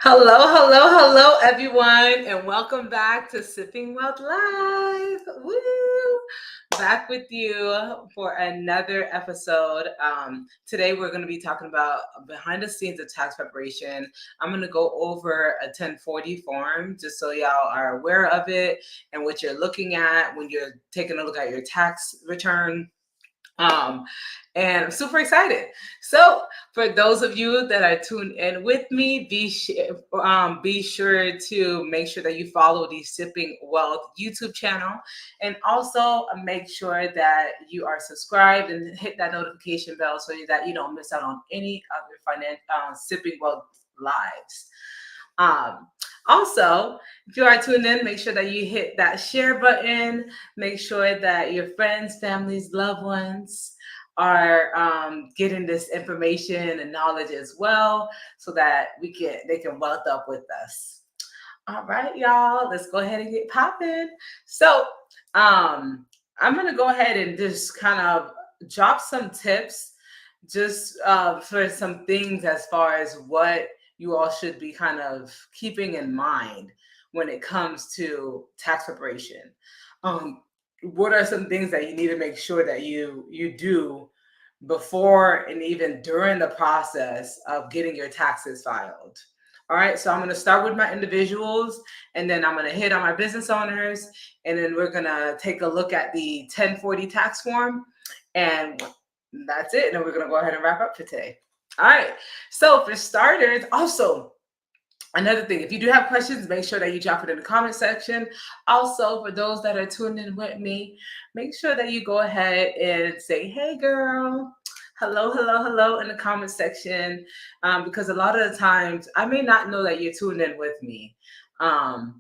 Hello, everyone, and welcome back to Sipping Wealth Live. Woo! Back with you for another episode. Today, we're going to be talking about behind the scenes of tax preparation. I'm going to go over a 1040 form just so y'all are aware of it and what you're looking at when you're taking a look at your tax return. Um, and I'm super excited. So, for those of you that are tuned in with me, be sure to make sure that you follow the Sipping Wealth YouTube channel, and also make sure that you are subscribed and hit that notification bell so that you don't miss out on any other Sipping Wealth lives. Um, Also, if you are tuned in, make sure that you hit that share button. Make sure that your friends, families, loved ones are getting this information and knowledge as well, so that they can wealth up with us. All right, y'all, let's go ahead and get popping. So, I'm gonna go ahead and just kind of drop some tips, just for some things as far as what you all should be kind of keeping in mind when it comes to tax preparation. Um, what are some things that you need to make sure that you do before and even during the process of getting your taxes filed? All right, so I'm going to start with my individuals, and then I'm going to hit on my business owners, and then we're going to take a look at the 1040 tax form, and that's it. And then we're going to go ahead and wrap up for today. All right, so for starters, also, another thing, if you do have questions, make sure that you drop it in the comment section. Also, for those that are tuned in with me, make sure that you go ahead and say, hey, girl, hello in the comment section, because a lot of the times I may not know that you're tuned in with me. And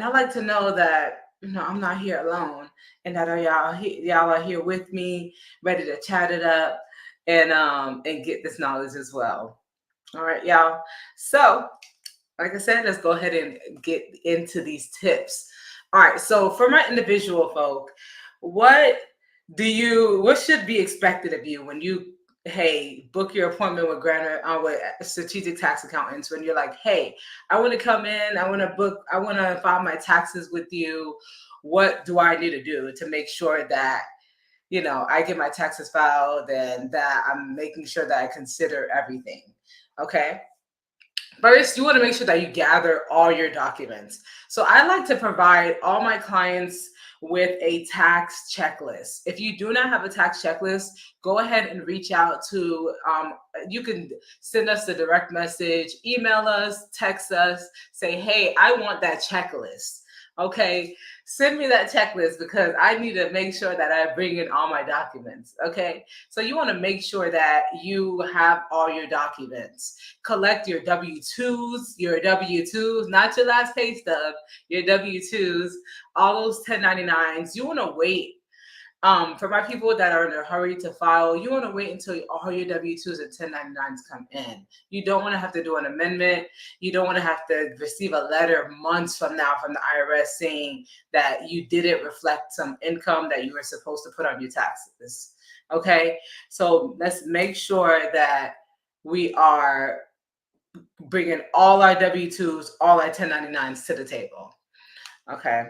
I like to know that I'm not here alone, and that y'all are here with me, ready to chat it up and get this knowledge as well. All right, y'all. So, like I said, let's go ahead and get into these tips. All right, so for my individual folk, what what should be expected of you when you book your appointment with with strategic tax accountants, when you're like, hey, I want to come in, I want to file my taxes with you. What do I need to do to make sure that I get my taxes filed and that I'm making sure that I consider everything? Okay. First, you want to make sure that you gather all your documents. So I like to provide all my clients with a tax checklist. If you do not have a tax checklist, go ahead and reach out to, you can send us a direct message, email us, text us, say, hey, I want that checklist. Okay, send me that checklist because I need to make sure that I bring in all my documents. Okay, so you want to make sure that you have all your documents. Collect your W-2s, not your last pay stub, your W-2s, all those 1099s. You want to wait. For my people that are in a hurry to file, you want to wait until all your W-2s and 1099s come in. You don't want to have to do an amendment. You don't want to have to receive a letter months from now from the IRS saying that you didn't reflect some income that you were supposed to put on your taxes. Okay, so let's make sure that we are bringing all our W-2s, all our 1099s to the table. Okay.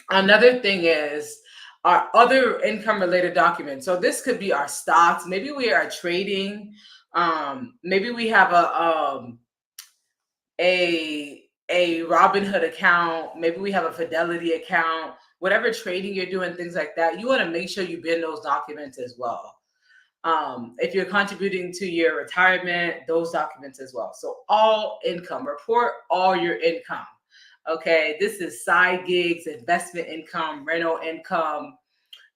Another thing is our other income related documents. So this could be our stocks. Maybe we are trading. Maybe we have a Robinhood account. Maybe we have a Fidelity account. Whatever trading you're doing, things like that, you want to make sure you bin those documents as well. If you're contributing to your retirement, those documents as well. So all income, report all your income. Okay, this is side gigs, investment income, rental income,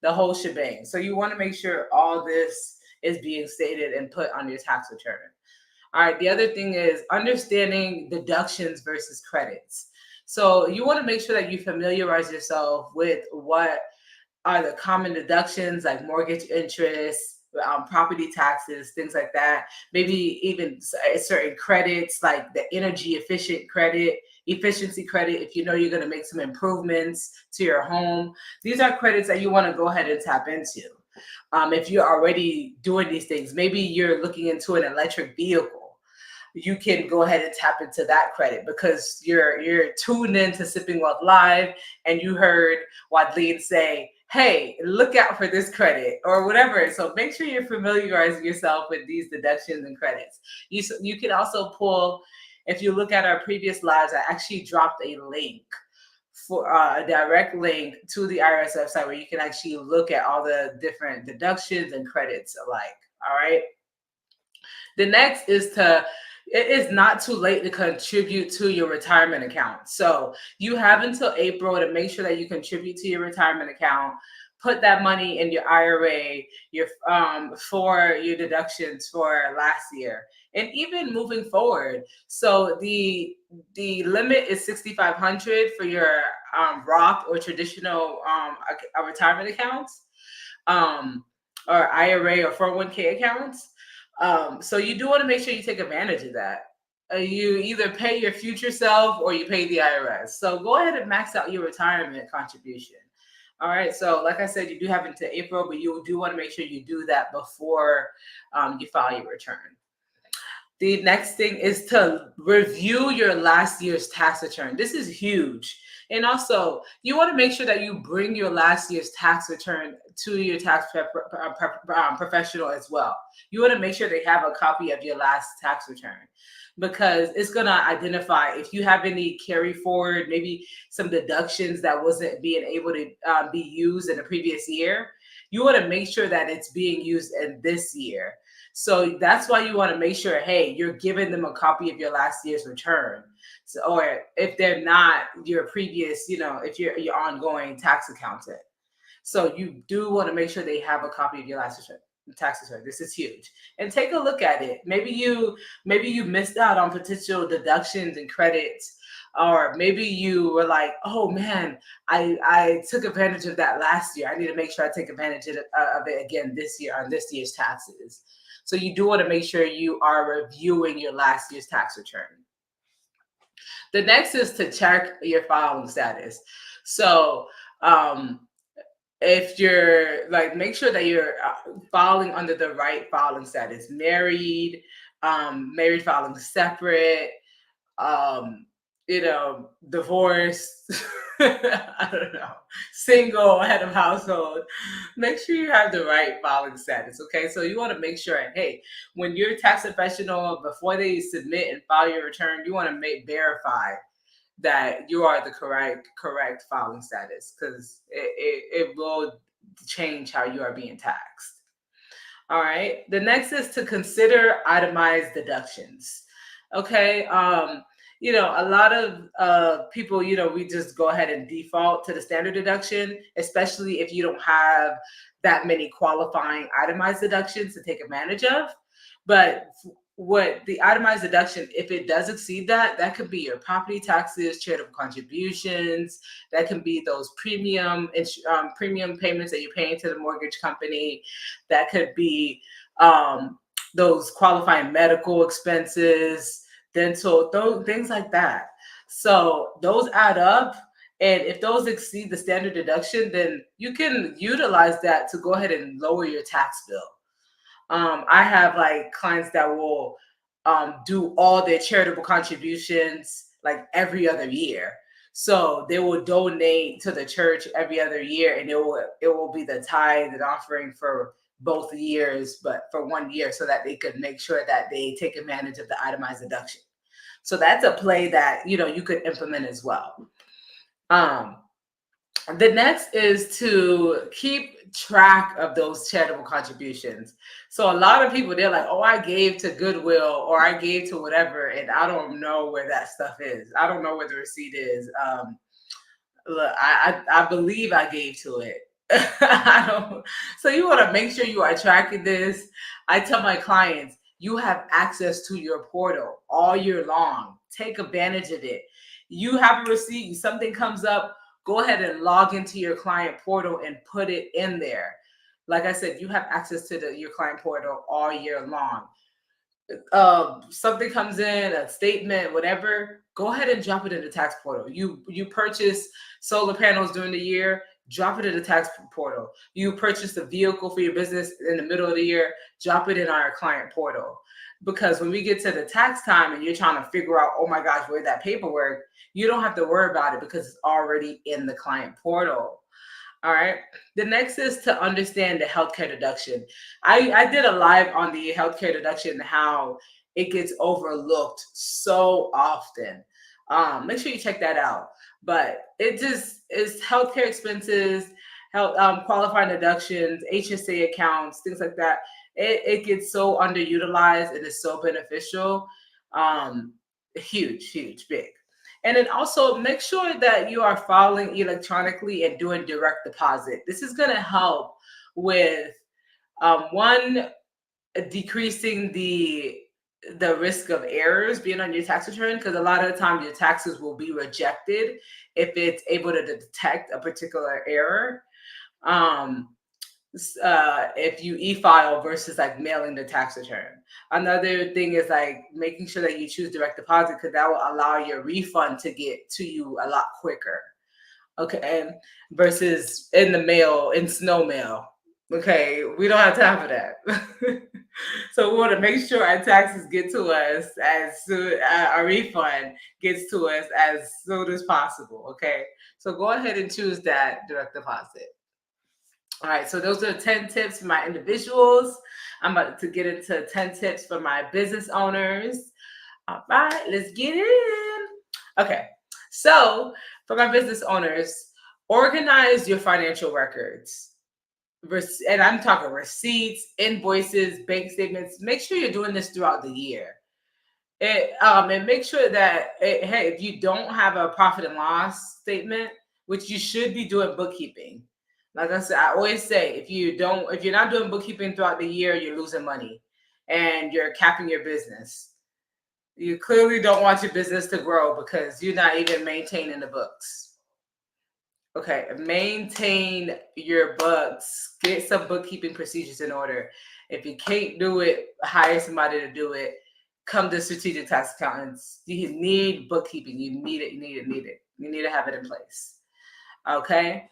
the whole shebang. So you want to make sure all this is being stated and put on your tax return. All right, the other thing is understanding deductions versus credits. So you want to make sure that you familiarize yourself with what are the common deductions, like mortgage interest, property taxes, things like that. Maybe even certain credits like the energy efficiency credit, if you know you're going to make some improvements to your home. These are credits that you want to go ahead and tap into. If you're already doing these things, maybe you're looking into an electric vehicle. you can go ahead and tap into that credit because you're tuned in to Sipping Wealth Live and you heard Wadleen say, hey, look out for this credit or whatever. So make sure you're familiarizing yourself with these deductions and credits. You can also pull, if you look at our previous lives, I actually dropped a link for a direct link to the IRS website where you can actually look at all the different deductions and credits alike. All right. The next is it is not too late to contribute to your retirement account. So you have until April to make sure that you contribute to your retirement account. Put that money in your IRA, for your deductions for last year, and even moving forward. So the limit is $6,500 for your Roth or traditional retirement accounts, or IRA or 401k accounts. So you do want to make sure you take advantage of that. You either pay your future self or you pay the IRS. So go ahead and max out your retirement contribution. All right. So like I said, you do have until April, but you do want to make sure you do that before you file your return. The next thing is to review your last year's tax return. This is huge. And also, you want to make sure that you bring your last year's tax return to your tax professional as well. You want to make sure they have a copy of your last tax return because it's going to identify if you have any carry forward, maybe some deductions that wasn't being able to be used in the previous year. You want to make sure that it's being used in this year. So that's why you want to make sure, hey, you're giving them a copy of your last year's return. So, or if they're not your previous, if you're your ongoing tax accountant. So you do want to make sure they have a copy of your last return, tax return. This is huge. And take a look at it. Maybe you missed out on potential deductions and credits. Or maybe you were like, oh man, I took advantage of that last year. I need to make sure I take advantage of it again this year on this year's taxes. So you do want to make sure you are reviewing your last year's tax return. The next is to check your filing status. So if you're make sure that you're filing under the right filing status, married filing separate, divorced, I don't know, single, head of household. Make sure you have the right filing status, okay? So you want to make sure, hey, when you're a tax professional, before they submit and file your return, you want to verify that you are the correct filing status because it will change how you are being taxed. All right. The next is to consider itemized deductions. Okay. A lot of people, we just go ahead and default to the standard deduction, especially if you don't have that many qualifying itemized deductions to take advantage of. But what the itemized deduction, if it does exceed that could be your property taxes, charitable contributions, that can be those premium payments that you're paying to the mortgage company, that could be those qualifying medical expenses, dental, things like that. So those add up. And if those exceed the standard deduction, then you can utilize that to go ahead and lower your tax bill. I have clients that will do all their charitable contributions every other year. So they will donate to the church every other year, and it will be the tithe and offering for both years, but for 1 year, so that they could make sure that they take advantage of the itemized deduction. So that's a play that you could implement as well. The next is to keep track of those charitable contributions. So a lot of people, they're like, oh, I gave to Goodwill or I gave to whatever, and I don't know where that stuff is. I don't know where the receipt is. Look, I believe I gave to it. So you want to make sure you are tracking this. I tell my clients, you have access to your portal all year long. Take advantage of it. You have a receipt, something comes up, go ahead and log into your client portal and put it in there. Like I said, you have access to your client portal all year long. Something comes in, a statement, whatever, go ahead and drop it in the tax portal. You purchase solar panels during the year, drop it in the tax portal. You purchased a vehicle for your business in the middle of the year, drop it in our client portal. Because when we get to the tax time and you're trying to figure out, oh my gosh, where's that paperwork? You don't have to worry about it because it's already in the client portal. All right. The next is to understand the healthcare deduction. I did a live on the healthcare deduction, how it gets overlooked so often. Make sure you check that out. But it just is healthcare expenses, health qualifying deductions, HSA accounts, things like that. It gets so underutilized and is so beneficial. Um, huge, huge, big. And then also make sure that you are filing electronically and doing direct deposit. This is going to help with one, decreasing the risk of errors being on your tax return, because a lot of the time your taxes will be rejected if it's able to detect a particular error. Um, if you e-file versus like mailing the tax return. Another thing is like making sure that you choose direct deposit, because that will allow your refund to get to you a lot quicker. Okay, versus in the mail, in snow mail. Okay, we don't have time for that. So we want to make sure our taxes get to us as soon, our refund gets to us as soon as possible. Okay, so go ahead and choose that direct deposit. All right, so those are 10 tips for my individuals. I'm about to get into 10 tips for my business owners. All right, let's get in. Okay, so for my business owners, organize your financial records. And I'm talking receipts, invoices, bank statements. Make sure you're doing this throughout the year. And make sure that hey, if you don't have a profit and loss statement, which you should be doing bookkeeping. Like I said, I always say, if you're not doing bookkeeping throughout the year, you're losing money and you're capping your business. You clearly don't want your business to grow because you're not even maintaining the books. Okay, maintain your books. Get some bookkeeping procedures in order. If you can't do it, hire somebody to do it. Come to strategic tax accountants. You need bookkeeping. You need it. You need it. Need it. You need to have it in place. Okay.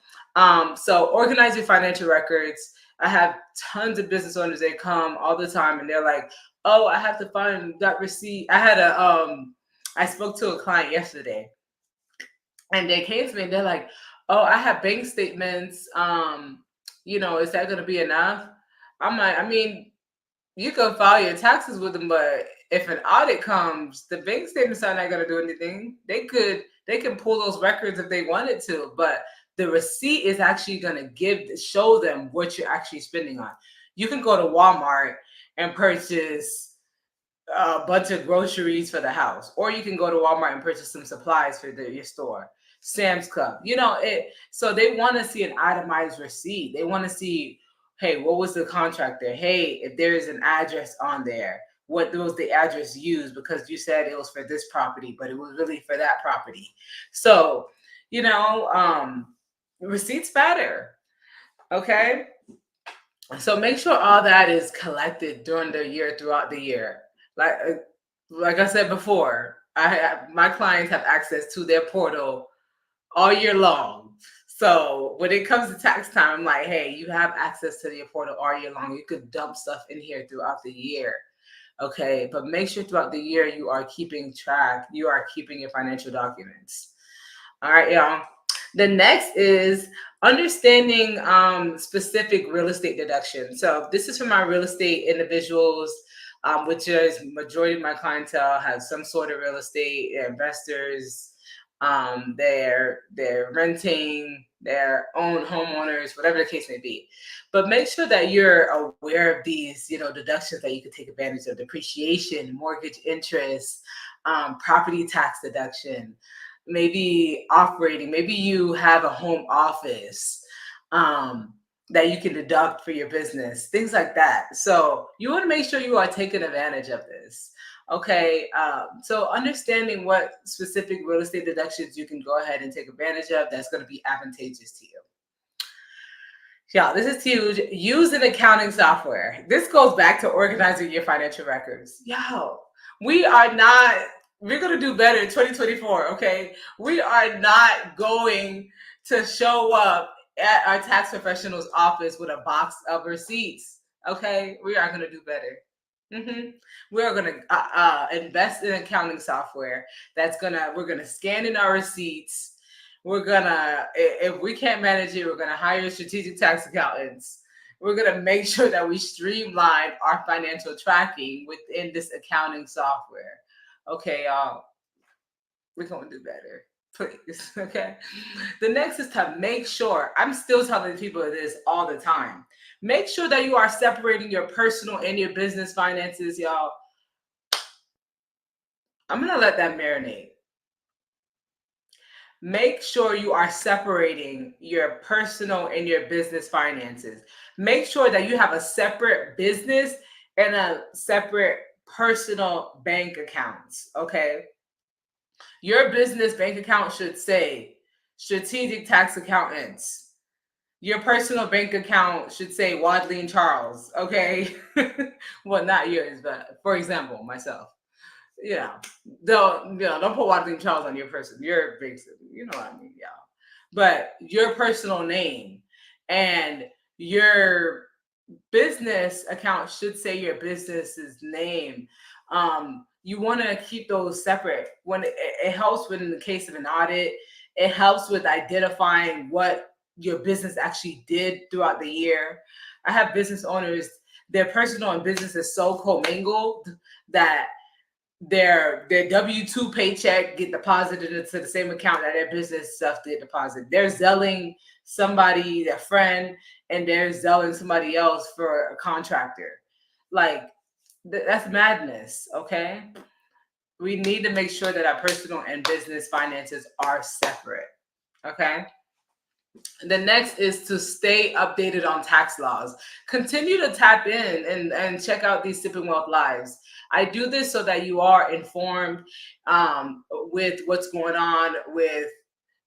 So organize your financial records. I have tons of business owners. They come all the time and they're like, "Oh, I have to find that receipt." I spoke to a client yesterday and they came to me and they're like, "Oh, I have bank statements. Is that going to be enough?" I'm like, I mean, you can file your taxes with them, but if an audit comes, the bank statements are not going to do anything. They can pull those records if they wanted to, but the receipt is actually going to show them what you're actually spending on. You can go to Walmart and purchase a bunch of groceries for the house, or you can go to Walmart and purchase some supplies for your store. Sam's Club, it. So they want to see an itemized receipt. They want to see, hey, what was the contract there? Hey, if there is an address on there, what was the address used? Because you said it was for this property, but it was really for that property. So, receipts matter. Okay. So make sure all that is collected during the year, throughout the year. Like I said before, my clients have access to their portal all year long. So when it comes to tax time, I'm like, hey, you have access to your portal all year long. You could dump stuff in here throughout the year. Okay, but make sure throughout the year you are keeping track. You are keeping your financial documents. All right, y'all. The next is understanding specific real estate deduction. So this is for my real estate individuals, which is majority of my clientele has some sort of real estate, investors. They're renting, their own homeowners, whatever the case may be. But make sure that you're aware of these, deductions that you can take advantage of: depreciation, mortgage interest, property tax deduction, maybe operating, maybe you have a home office that you can deduct for your business, things like that. So you want to make sure you are taking advantage of this. Okay, so understanding what specific real estate deductions you can go ahead and take advantage of that's going to be advantageous to you. Yeah, this is huge. Use an accounting software. This goes back to organizing your financial records. We're going to do better in 2024, okay? We are not going to show up at our tax professional's office with a box of receipts, okay? We are going to do better. hmm We're gonna invest in accounting software we're gonna scan in our receipts. We're gonna if we can't manage it, we're gonna hire strategic tax accountants. We're gonna make sure that we streamline our financial tracking within this accounting software. Okay, y'all, we're gonna do better. Please. Okay. The next is to make sure, I'm still telling people this all the time. Make sure that you are separating your personal and your business finances, y'all. I'm going to let that marinate. Make sure you are separating your personal and your business finances. Make sure that you have a separate business and a separate personal bank accounts. Okay. Your business bank account should say strategic tax accountants. Your personal bank account should say Wadley Charles. Okay. Well, not yours, but for example, myself. Yeah, don't put Wadley Charles on your person. Your basic, you know what I mean, y'all. But your personal name and your business account should say your business's name. You want to keep those separate. When it helps with in the case of an audit, it helps with identifying what your business actually did throughout the year. I have business owners; their personal and business is so commingled that their W-2 paycheck get deposited into the same account that their business stuff get deposited. They're selling somebody, a friend, and they're selling somebody else for a contractor. Like that's madness. Okay, we need to make sure that our personal and business finances are separate. Okay. The next is to stay updated on tax laws. Continue to tap in and check out these Sipping Wealth Lives. I do this so that you are informed with what's going on with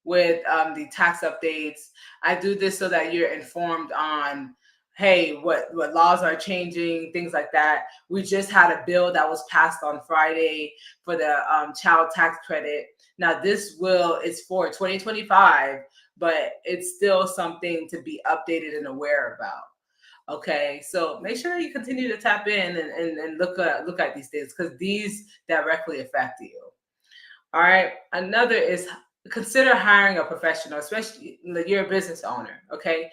the tax updates. I do this so that you're informed on, hey, what laws are changing, things like that. We just had a bill that was passed on Friday for the child tax credit. Now it's for 2025, but it's still something to be updated and aware about. Okay, so make sure you continue to tap in and look at these things because these directly affect you. All right. Another is consider hiring a professional, especially you're a business owner. Okay.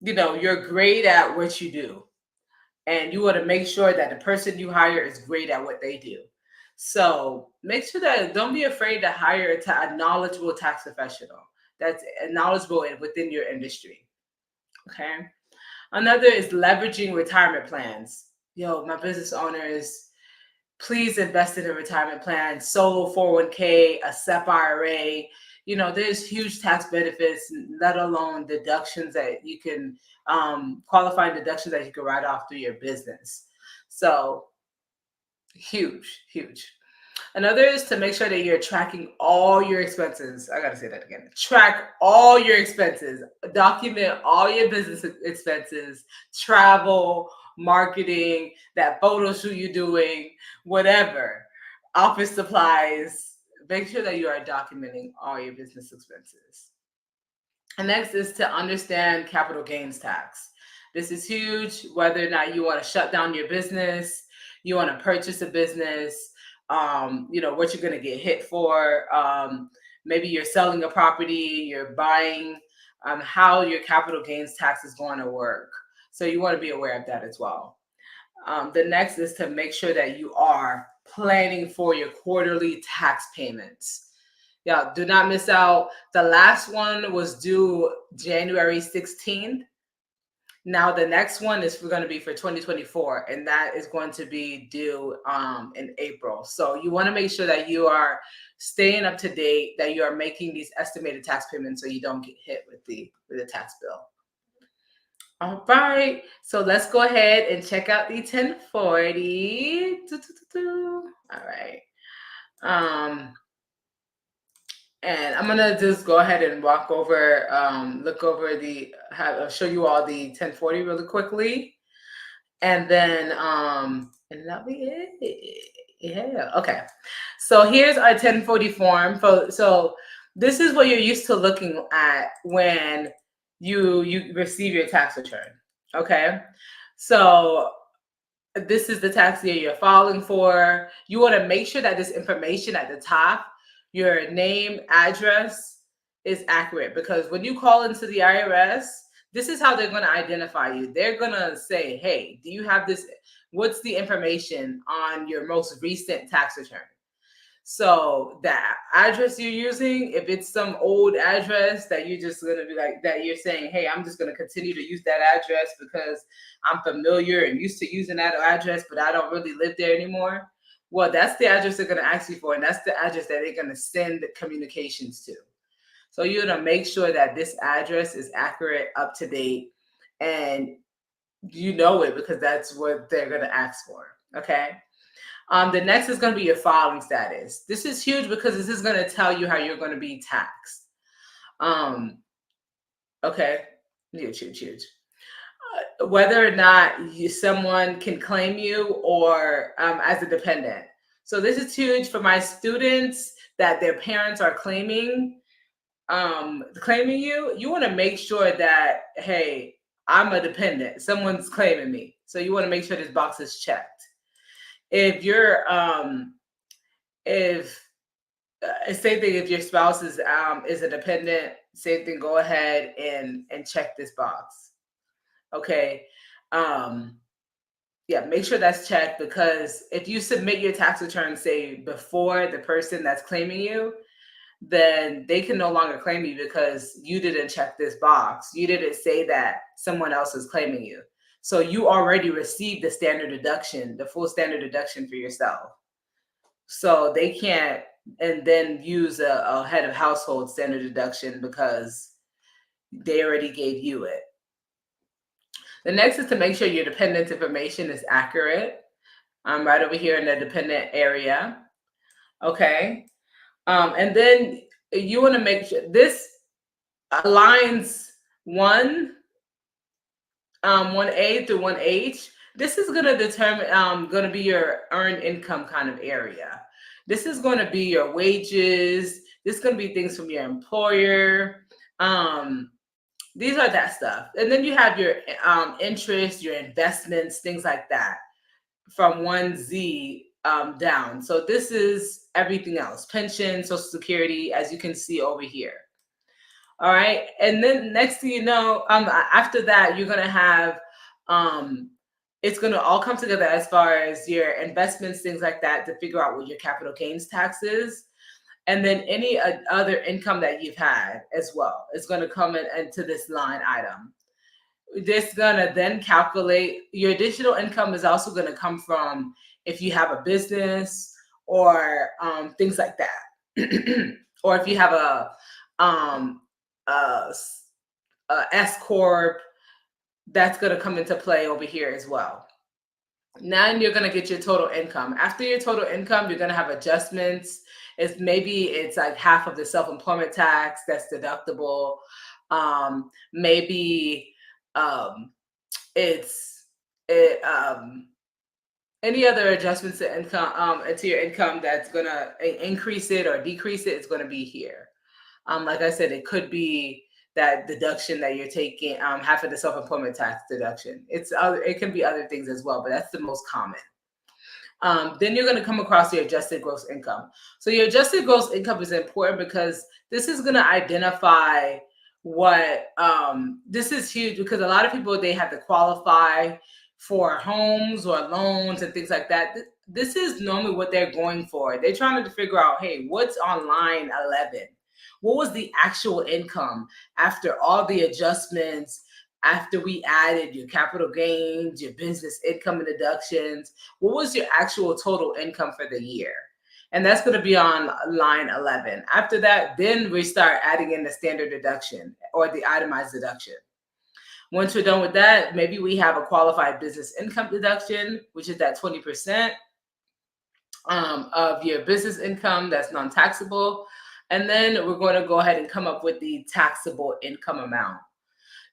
You're great at what you do, and you want to make sure that the person you hire is great at what they do. So make sure that don't be afraid to hire a knowledgeable tax professional that's knowledgeable within your industry. Okay. Another is leveraging retirement plans. Yo, my business owners, please invest in a retirement plan, solo 401k, a SEP IRA. There's huge tax benefits, let alone deductions that you can, qualifying deductions that you can write off through your business. So huge, huge. Another is to make sure that you're tracking all your expenses. I got to say that again. Track all your expenses. Document all your business expenses, travel, marketing, that photo shoot you're doing, whatever, office supplies. Make sure that you are documenting all your business expenses. And next is to understand capital gains tax. This is huge, whether or not you want to shut down your business, you want to purchase a business, what you're going to get hit for. Maybe you're selling a property, you're buying, how your capital gains tax is going to work. So you want to be aware of that as well. The next is to make sure that you are planning for your quarterly tax payments. Yeah, do not miss out. The last one was due January 16th. Now the next one is going to be for 2024, and that is going to be due in April. So you want to make sure that you are staying up to date, that you are making these estimated tax payments so you don't get hit with the tax bill. All right, so let's go ahead and check out the 1040. All right. And I'm gonna just go ahead and walk over, look over show you all the 1040 really quickly, and then and that'll be it. Yeah. Okay. So here's our 1040 form. So this is what you're used to looking at when you receive your tax return. Okay. So this is the tax year you're filing for. You want to make sure that this information at the top, your name, address, is accurate, because when you call into the IRS, this is how they're going to identify you. They're going to say, hey, do you have this? What's the information on your most recent tax return? So that address you're using, if it's some old address that you're just gonna be like that, you're saying, hey, I'm just gonna continue to use that address because I'm familiar and used to using that address, but I don't really live there anymore. Well, that's the address they're gonna ask you for, and that's the address that they're gonna send communications to. So you're gonna make sure that this address is accurate, up to date, and you know it, because that's what they're gonna ask for. Okay. The next is going to be your filing status. This is huge because this is going to tell you how you're going to be taxed. Okay, huge. Whether or not someone can claim you or as a dependent. So this is huge for my students that their parents are claiming you. You want to make sure that, hey, I'm a dependent. Someone's claiming me. So you want to make sure this box is checked. If you're same thing, if your spouse is a dependent, same thing, go ahead and check this box. Okay. Yeah, make sure that's checked, because if you submit your tax return, say, before the person that's claiming you, then they can no longer claim you because you didn't check this box. You didn't say that someone else is claiming you. So you already received the standard deduction, the full standard deduction for yourself. So they can't and then use a head of household standard deduction because they already gave you it. The next is to make sure your dependent information is accurate. I'm right over here in the dependent area. Okay. And then you want to make sure this aligns 1A through 1H. This is going to determine, going to be your earned income kind of area. This is going to be your wages. This is going to be things from your employer. These are that stuff. And then you have your interest, your investments, things like that, from 1Z down. So this is everything else: pension, Social Security, as you can see over here. All right. And then next thing you know, after that, you're going to have, it's going to all come together as far as your investments, things like that, to figure out what your capital gains tax is. And then any other income that you've had as well is going to come into this line item. This going to then calculate your additional income. Is also going to come from if you have a business or things like that. Or if you have a S corp, that's going to come into play over here as well. Now you're going to get your total income. After your total income, you're going to have adjustments. It's like half of the self-employment tax that's deductible. Any other adjustments to income, to your income, that's going to increase it or decrease it, it's going to be here. Like I said, it could be that deduction that you're taking, half of the self-employment tax deduction. It can be other things as well, but that's the most common. Then you're going to come across your adjusted gross income. So your adjusted gross income is important because this is going to identify what, this is huge, because a lot of people, they have to qualify for homes or loans and things like that. This is normally what they're going for. They're trying to figure out, hey, what's on line 11? What was the actual income after all the adjustments, after we added your capital gains, your business income and deductions? What was your actual total income for the year? And that's going to be on line 11. After that, then we start adding in the standard deduction or the itemized deduction. Once we're done with that, maybe we have a qualified business income deduction, which is that 20% of your business income that's non-taxable. And then we're going to go ahead and come up with the taxable income amount.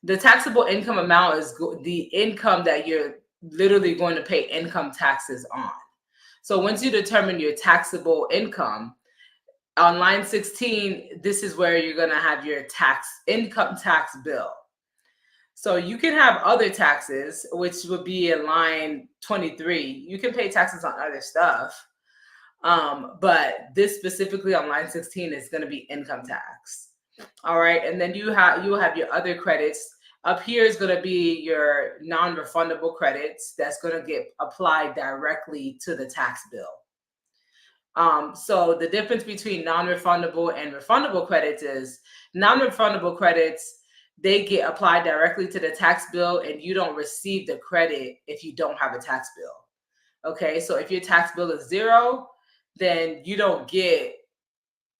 The taxable income amount is the income that you're literally going to pay income taxes on. So once you determine your taxable income, on line 16, this is where you're going to have your income tax bill. So you can have other taxes, which would be in line 23. You can pay taxes on other stuff. But this specifically on line 16 is going to be income tax. All right. And then you will have your other credits. Up here is going to be your non-refundable credits that's going to get applied directly to the tax bill. So the difference between non-refundable and refundable credits is non-refundable credits, they get applied directly to the tax bill and you don't receive the credit if you don't have a tax bill. Okay, so if your tax bill is 0, then you don't get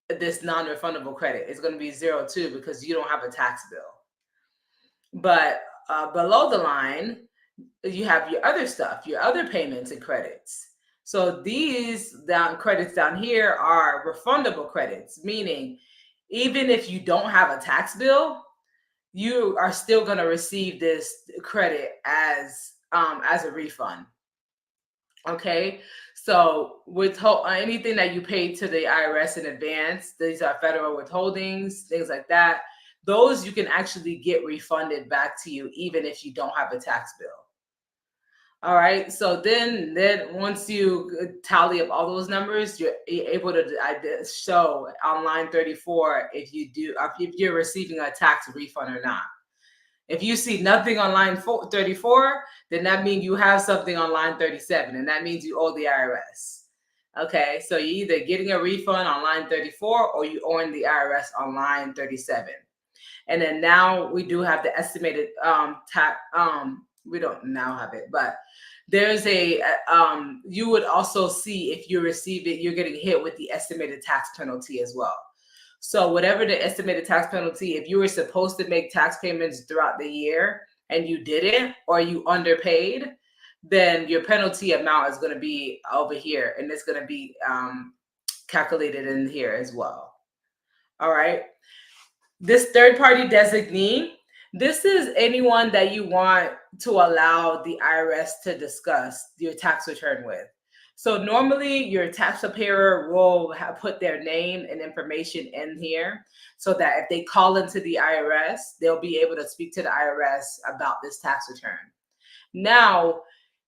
this non-refundable credit. It's going to be 0 too because you don't have a tax bill. But below the line, you have your other stuff, your other payments and credits. So these credits down here are refundable credits, meaning even if you don't have a tax bill, you are still going to receive this credit as a refund. Okay, so anything that you pay to the IRS in advance, these are federal withholdings, things like that. Those you can actually get refunded back to you even if you don't have a tax bill. All right. So then once you tally up all those numbers, you're able to show on line 34 if you're receiving a tax refund or not. If you see nothing on line 34, then that means you have something on line 37, and that means you owe the IRS. Okay. So you're either getting a refund on line 34 or you owing the IRS on line 37. And then now we do have the estimated we don't now have it, but there's you would also see if you receive it, you're getting hit with the estimated tax penalty as well. So whatever the estimated tax penalty, if you were supposed to make tax payments throughout the year and you didn't, or you underpaid, then your penalty amount is going to be over here, and it's going to be calculated in here as well. All right. This third-party designee, this is anyone that you want to allow the IRS to discuss your tax return with. So normally your tax preparer will put their name and information in here so that if they call into the IRS, they'll be able to speak to the IRS about this tax return. Now,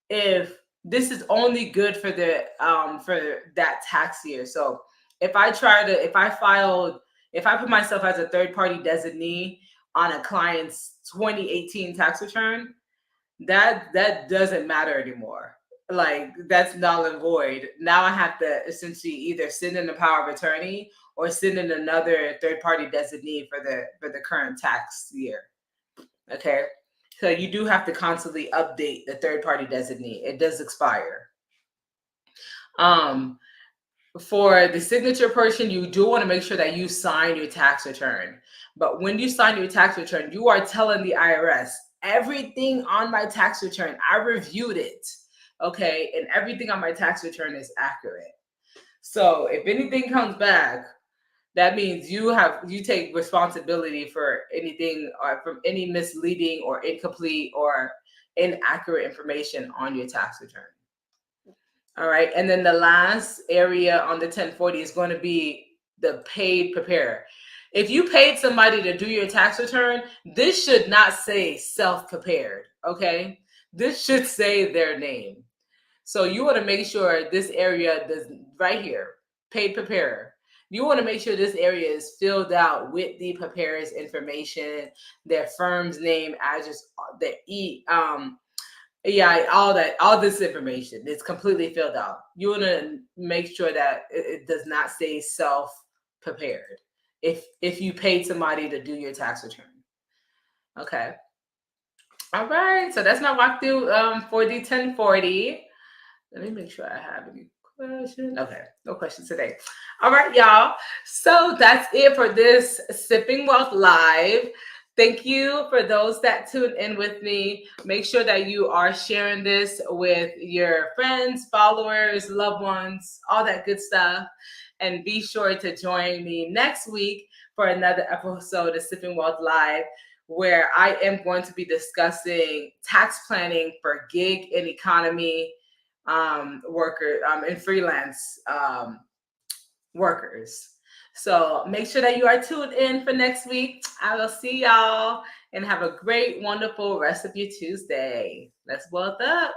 if this is only good for that tax year. So if I put myself as a third-party designee on a client's 2018 tax return, that doesn't matter anymore. Like, that's null and void. Now I have to essentially either send in a power of attorney or send in another third-party designee for the current tax year. Okay, so you do have to constantly update the third-party designee. It does expire. For the signature portion, you do want to make sure that you sign your tax return. But when you sign your tax return, you are telling the IRS, everything on my tax return, I reviewed it, okay? And everything on my tax return is accurate. So if anything comes back, that means you take responsibility for anything or from any misleading or incomplete or inaccurate information on your tax return. All right. And then the last area on the 1040 is going to be the paid preparer. If you paid somebody to do your tax return, this should not say self-prepared. Okay. This should say their name. So you want to make sure this area does right here, paid preparer. You want to make sure this area is filled out with the preparer's information, their firm's name, address, all this information. It's completely filled out. You want to make sure that it does not say self-prepared if you paid somebody to do your tax return. Okay. All right. So that's my walkthrough for the 1040. Let me make sure I have any questions. Okay, no questions today. All right, y'all. So that's it for this Sipping Wealth Live. Thank you for those that tuned in with me. Make sure that you are sharing this with your friends, followers, loved ones, all that good stuff. And be sure to join me next week for another episode of Sipping Wealth Live, where I am going to be discussing tax planning for gig and economy workers and freelance workers. So make sure that you are tuned in for next week. I will see y'all and have a great, wonderful rest of your Tuesday. Let's wealth up.